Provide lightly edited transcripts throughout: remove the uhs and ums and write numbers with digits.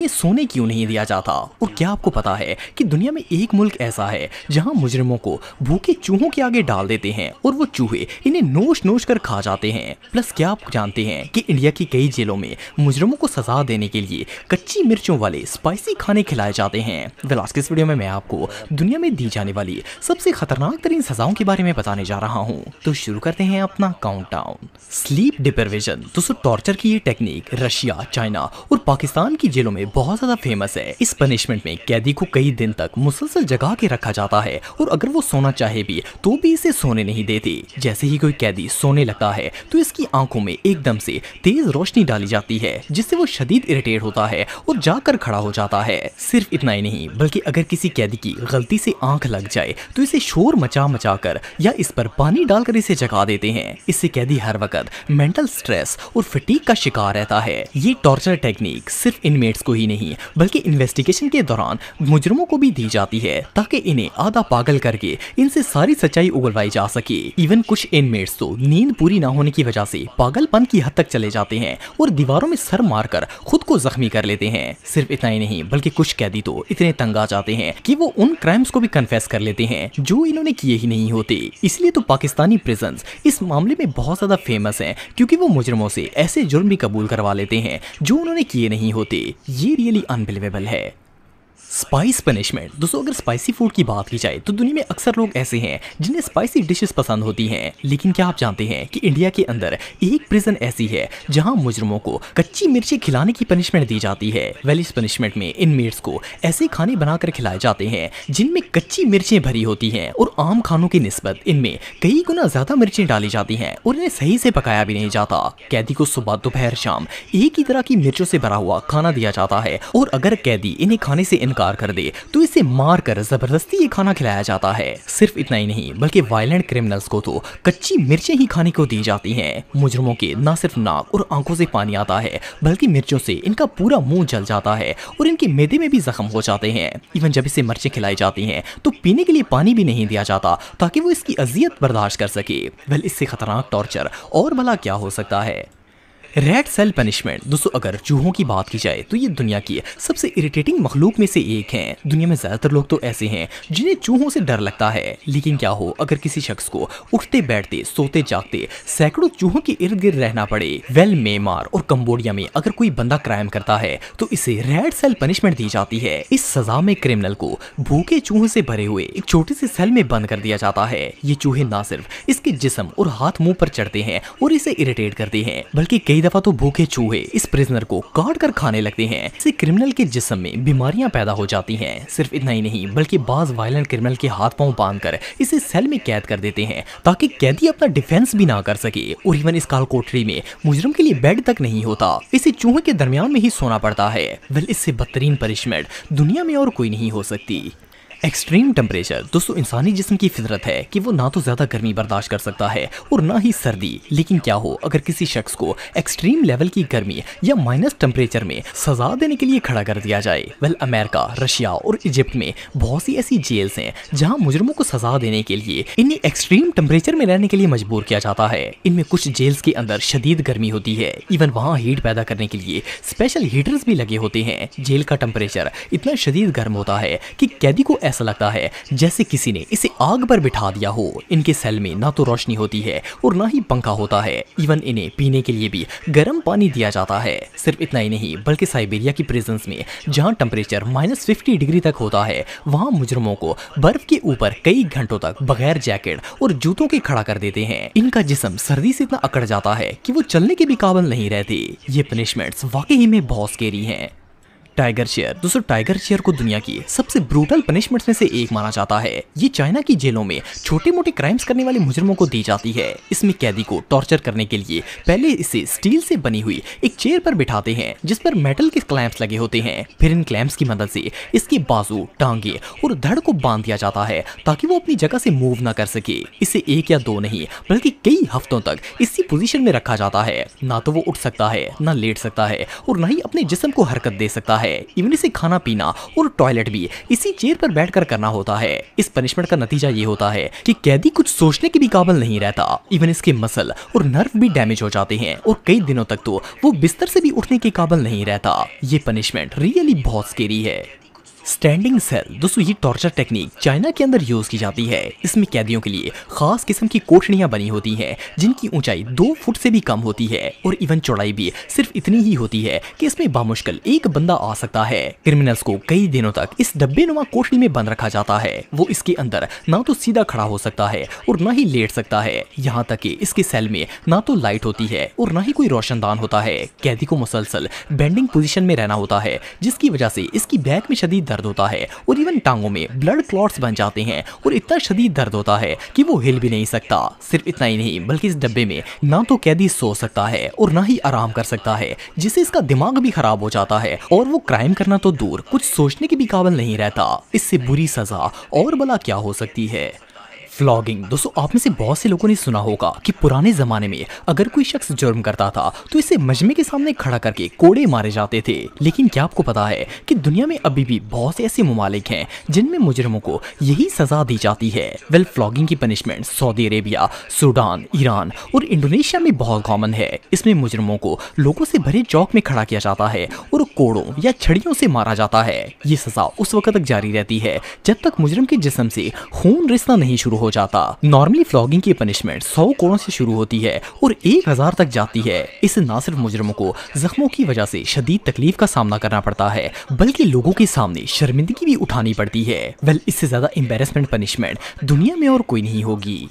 में सोने क्यों नहीं दिया जाता? और क्या आपको पता है कि दुनिया में एक मुल्क ऐसा है जहां मुजरिमों को भूखे चूहों के आगे डाल देते हैं और वो चूहे इन्हें नोच नोच कर खा जाते हैं। प्लस क्या आप जानते हैं कि इंडिया की कई जेलों में मुजरिमों को सजा देने के लिए कच्ची मिर्चों वाले स्पाइसी खाने खिलाए जाते हैं। वेल, आज के इस वीडियो में मैं आपको दुनिया में दी जाने वाली सबसे खतरनाक तरीन सजाओं के बारे में बताने जा रहा हूँ। तो शुरू करते हैं अपना काउंटडाउन। स्लीप डिप्रिवेशन दोस्तों, टॉर्चर की ये टेक्निक रशिया, चाइना और पाकिस्तान की जेलों में बहुत ज्यादा फेमस है। इस पनिशमेंट में कैदी को कई दिन तक मुसलसल जगा के रखा जाता है और अगर वो सोना चाहे भी तो भी इसे सोने नहीं देते। जैसे ही कोई कैदी सोने लगता है तो इसकी आंखों में एकदम से तेज रोशनी डाली जाती है जिससे वो शदीद इरिटेट होता है और जाकर खड़ा हो जाता है। सिर्फ इतना ही नहीं बल्कि अगर किसी कैदी की गलती से आंख लग जाए तो इसे शोर मचा मचा कर या इस पर पानी डालकर इसे जगा देते हैं। इससे कैदी हर वक्त मेंटल स्ट्रेस और फटीग का शिकार रहता है। ये टॉर्चर टेक्निक सिर्फ इनमेट्स को ही नहीं बल्कि इन्वेस्टिगेशन के दौरान मुजरिमों को भी दी जाती है ताकि इन्हें आधा पागल करके इनसे सारी सच्चाई उगलवाई जा सके। इवन कुछ इनमेट्स तो नींद पूरी ना होने की वजह से पागलपन की हद तक चले जाते हैं और दीवारों में सर मारकर खुद को जख्मी कर लेते हैं। सिर्फ इतना ही नहीं बल्कि कुछ कैदी तो इतने तंग आ जाते हैं कि वो उन क्राइम्स को भी कन्फेस कर लेते हैं जो इन्होंने किए ही नहीं होते। इसलिए तो पाकिस्तानी प्रिजन्स इस मामले में बहुत ज्यादा फेमस हैं क्योंकि वो मुजरिमों से ऐसे जुर्म भी कबूल करवा लेते हैं जो उन्होंने किए नहीं होते। ये रियली अनबिलीवेबल है। स्पाइस पनिशमेंट दोस्तों, अगर स्पाइसी फूड की बात की जाए तो दुनिया में अक्सर लोग ऐसे हैं जिन्हें स्पाइसी डिशेस पसंद होती हैं। लेकिन क्या आप जानते हैं कि इंडिया के अंदर एक प्रिजन ऐसी है जहां मुजरिमों को कच्ची मिर्ची खिलाने की पनिशमेंट दी जाती है। वेल, इस पनिशमेंट में इनमेट्स को ऐसे खाने बनाकर खिलाए जाते हैं जिनमें कच्ची मिर्चें भरी होती हैं और आम खानों की निस्बत इनमें कई गुना ज्यादा मिर्चें डाली जाती हैं और इन्हें सही से पकाया भी नहीं जाता। कैदी को सुबह दोपहर शाम एक ही तरह की मिर्चों से भरा हुआ खाना दिया जाता है और अगर कैदी इन्हें खाने से इनकार कर दे तो इसे मारकर जबरदस्ती ये खाना खिलाया जाता है। सिर्फ इतना ही नहीं बल्कि वायलेंट क्रिमिनल्स को तो कच्ची मिर्चें ही खाने को दी जाती हैं। मुजरिमों के न सिर्फ नाक और आंखों से पानी आता है बल्कि मिर्चों से इनका पूरा मुंह जल जाता है और इनके मैदे में भी जख्म हो जाते हैं। इवन जब इसे मिर्चें खिलाई जाती हैं तो पीने के लिए पानी भी नहीं दिया जाता ताकि वो इसकी अजियत बर्दाश्त कर सके। वेल, इससे खतरनाक टॉर्चर और भला क्या हो सकता है। रेड सेल पनिशमेंट दोस्तों, अगर चूहों की बात की जाए तो ये दुनिया की सबसे इरिटेटिंग मखलूक में से एक हैं। दुनिया में ज्यादातर लोग तो ऐसे हैं जिन्हें चूहों से डर लगता है। लेकिन क्या हो अगर किसी शख्स को उठते बैठते सोते जागते सैकड़ों चूहों के इर्द गिर्द रहना पड़े। वेल, म्यांमार और कंबोडिया में अगर कोई बंदा क्राइम करता है तो इसे रेड सेल पनिशमेंट दी जाती है। इस सजा में क्रिमिनल को भूखे चूहों से भरे हुए एक छोटे से सेल में बंद कर दिया जाता है। ये चूहे ना सिर्फ इसके जिस्म और हाथ मुंह पर चढ़ते हैं और इसे इरिटेट करते हैं बल्कि कई दफा तो भूखे चूहे इस प्रिजनर को काट कर खाने लगते हैं। इससे क्रिमिनल के जिस्म में बीमारियां पैदा हो जाती हैं। सिर्फ इतना ही नहीं बल्कि बाज वायलेंट क्रिमिनल के हाथ पांव बांधकर इसे सेल में कैद कर देते हैं ताकि कैदी अपना डिफेंस भी ना कर सके। और इवन इस काल कोठरी में मुजरिम के लिए बेड तक नहीं होता, इसे चूहे के दरमियान में ही सोना पड़ता है। वेल, इससे बदतरीन पनिशमेंट दुनिया में और कोई नहीं हो सकती। एक्सट्रीम टेम्परेचर दोस्तों, इंसानी जिस्म की फितरत है कि वो ना तो ज्यादा गर्मी बर्दाश्त कर सकता है और ना ही सर्दी। लेकिन क्या हो अगर किसी शख्स को एक्सट्रीम लेवल की गर्मी या माइनस टेम्परेचर में सजा देने के लिए खड़ा कर दिया जाए। वेल, अमेरिका, रशिया और इजिप्ट में बहुत सी ऐसी जेल्स हैं जहां मुजरिमों को सजा देने के लिए इन्हें एक्सट्रीम टेम्परेचर में रहने के लिए मजबूर किया जाता है। इनमें कुछ जेल्स के अंदर शदीद गर्मी होती है। इवन वहाँ हीट पैदा करने के लिए स्पेशल हीटर्स भी लगे होते हैं। जेल का टेम्परेचर इतना शदीद गर्म होता है कि कैदी को ऐसा लगता है जैसे किसी ने इसे आग पर बिठा दिया हो। इनके सेल में ना तो रोशनी होती है और ना ही पंखा होता है। इवन इन्हें पीने के लिए भी गर्म पानी दिया जाता है। सिर्फ इतना ही नहीं बल्कि साइबेरिया की प्रिजन्स में जहां टेम्परेचर -50 डिग्री तक होता है वहां मुजरिमों को बर्फ के ऊपर कई घंटों तक बगैर जैकेट और जूतों के खड़ा कर देते हैं। इनका जिस्म सर्दी से इतना अकड़ जाता है कि वो चलने के भी काबिल नहीं रहते। ये पनिशमेंट्स वाकई में बहुत स्केरी हैं। टाइगर शेयर दोस्तों, टाइगर शेयर को दुनिया की सबसे ब्रूटल पनिशमेंट्स में से एक माना जाता है। ये चाइना की जेलों में छोटे मोटे क्राइम्स करने वाले मुजरिमों को दी जाती है। इसमें कैदी को टॉर्चर करने के लिए पहले इसे स्टील से बनी हुई एक चेयर पर बिठाते हैं जिस पर मेटल के क्लैंप्स लगे होते हैं। फिर इन क्लैंप्स की मदद से इसके बाजू, टांगे और धड़ को बांध दिया जाता है ताकि वो अपनी जगह से मूव ना कर सके। इसे एक या दो नहीं बल्कि कई हफ्तों तक इसी पोजीशन में रखा जाता है। ना तो वो उठ सकता है, ना लेट सकता है और ना ही अपने जिस्म को हरकत दे सकता है। है। इवन इसे खाना पीना और टॉयलेट भी इसी चेयर पर बैठकर करना होता है। इस पनिशमेंट का नतीजा ये होता है कि कैदी कुछ सोचने के भी काबिल नहीं रहता। इवन इसके मसल और नर्व भी डैमेज हो जाते हैं और कई दिनों तक तो वो बिस्तर से भी उठने के काबिल नहीं रहता। ये पनिशमेंट रियली बहुत स्केरी है। स्टैंडिंग सेल दोस्तों, ये टॉर्चर टेक्निक चाइना के अंदर यूज की जाती है। इसमें कैदियों के लिए खास किस्म की कोठरियां बनी होती हैं जिनकी ऊंचाई 2 फुट से भी कम होती है और इवन चौड़ाई भी सिर्फ इतनी ही होती है कि इसमें बामुश्किल एक बंदा आ सकता है। क्रिमिनल्स को कई दिनों तक इस डब्बे नुमा कोठरी में बंद रखा जाता है। वो इसके अंदर ना तो सीधा खड़ा हो सकता है और ना ही लेट सकता है। यहाँ तक कि इसके सेल में ना तो लाइट होती है और ना ही कोई रोशनदान होता है। कैदी को मुसलसल बेंडिंग पोजीशन में रहना होता है जिसकी वजह से इसकी बैक में शदीद दर्द होता है और इवन टांगों में ब्लड क्लॉट्स बन जाते हैं और इतना शदीद दर्द होता है कि वो हिल भी नहीं सकता। सिर्फ इतना ही नहीं बल्कि इस डब्बे में ना तो कैदी सो सकता है और ना ही आराम कर सकता है, जिससे इसका दिमाग भी खराब हो जाता है और वो क्राइम करना तो दूर कुछ सोचने के भी काबिल नहीं रहता। इससे बुरी सजा और भला क्या हो सकती है। फ्लॉगिंग दोस्तों, आप में से बहुत से लोगों ने सुना होगा कि पुराने जमाने में अगर कोई शख्स जुर्म करता था तो इसे मजमे के सामने खड़ा करके कोड़े मारे जाते थे। लेकिन क्या आपको पता है कि दुनिया में अभी भी बहुत से ऐसे ममालिक हैं जिनमें मुजरिमों को यही सजा दी जाती है। वेल, फ्लॉगिंग की punishment Saudi Arabia, Sudan, Iran और इंडोनेशिया में बहुत कॉमन है। इसमें मुजरिमों को लोगों से भरे चौक में खड़ा किया जाता है और कोड़ों या छड़ियों से मारा जाता है। ये सजा उस वक्त तक जारी रहती है जब तक मुजरिम के जिस्म से खून रिसना नहीं शुरू हो जाता। नॉर्मली फ्लॉगिंग की पनिशमेंट 100 कोड़ों से शुरू होती है और 1000 तक जाती है। इससे न सिर्फ मुजरिमों को जख्मों की वजह से शदीद तकलीफ का सामना करना पड़ता है बल्कि लोगों के सामने शर्मिंदगी भी उठानी पड़ती है। वेल, इससे ज्यादा एम्बैरेसमेंट पनिशमेंट दुनिया में और कोई नहीं होगी।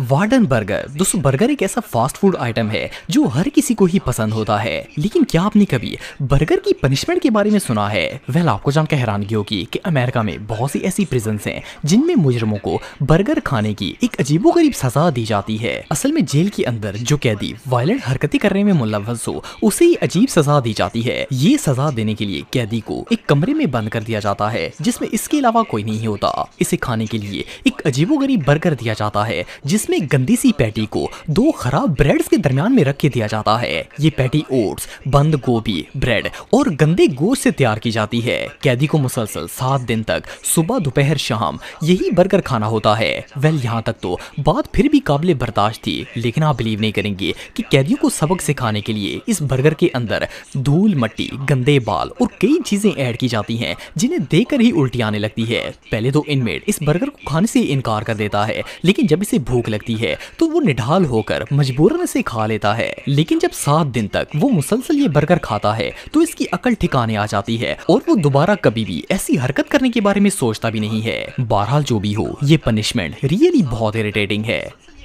वार्डन बर्गर दोस्तों, बर्गर एक ऐसा फास्ट फूड आइटम है जो हर किसी को ही पसंद होता है। लेकिन क्या आपने कभी बर्गर की पनिशमेंट के बारे में सुना है? वेल, आपको जानकर हैरानगी होगी कि अमेरिका में बहुत सी ऐसी प्रिजन्स हैं जिनमें मुजरिमों को बर्गर खाने की एक अजीबोगरीब सजा दी जाती है। असल में जेल के अंदर जो कैदी वायलेंट हरकतें करने में मुलव्वस हो उसे ही अजीब सजा दी जाती है। ये सजा देने के लिए कैदी को एक कमरे में बंद कर दिया जाता है जिसमें इसके अलावा कोई नहीं होता। इसे खाने के लिए एक अजीबोगरीब बर्गर दिया जाता है जिसमें गंदी सी पैटी को 2 खराब ब्रेड्स के दरमियान में रख के दिया जाता है। ये पैटी ओट्स, बंद गोभी, ब्रेड और गंदे गोश्त से तैयार की जाती है। कैदी को मुसलसल 7 दिन तक सुबह दोपहर शाम यही बर्गर खाना होता है। वेल, यहाँ तक तो बात फिर भी काबिले बर्दाश्त थी, लेकिन आप बिलीव नहीं करेंगे कि कैदियों को सबक सिखाने के लिए इस बर्गर के अंदर धूल, मट्टी, गंदे बाल और कई चीजें ऐड की जाती हैं जिन्हें देखकर ही उल्टी आने लगती है। पहले तो इनमेट इस बर्गर को खाने से इनकार कर देता है, लेकिन जब इसे भूख लगती है तो वो निढाल होकर मजबूरन इसे खा लेता है। लेकिन जब 7 दिन तक वो मुसलसल ये बर्गर खाता है तो इसकी अकल ठिकाने आ जाती है और वो दोबारा कभी भी ऐसी हरकत करने के बारे में सोचता भी नहीं है। बहरहाल जो भी हो, ये पनिशमेंट रियली बहुत इरिटेटिंग है।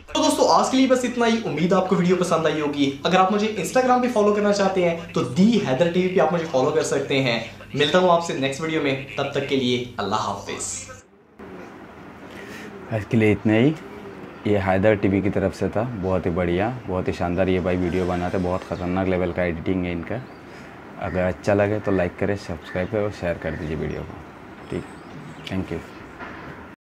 तो दोस्तों, आज के लिए बस इतना ही। उम्मीद आपको वीडियो पसंद आई होगी। अगर आप मुझे इंस्टाग्राम पे फॉलो करना चाहते हैं तो दी हैदर टीवी पे आप मुझे फॉलो कर सकते हैं। मिलता हूँ आपसे नेक्स्ट वीडियो में, तब तक के लिए अल्लाह हाफिज। आज के लिए इतना ही। ये हैदर टीवी की तरफ से था। बहुत ही बढ़िया, बहुत ही शानदार ये भाई वीडियो बनाते, बहुत ख़तरनाक लेवल का एडिटिंग है इनका। अगर अच्छा लगे तो लाइक करें, सब्सक्राइब करें और शेयर कर दीजिए वीडियो को। ठीक, थैंक यू।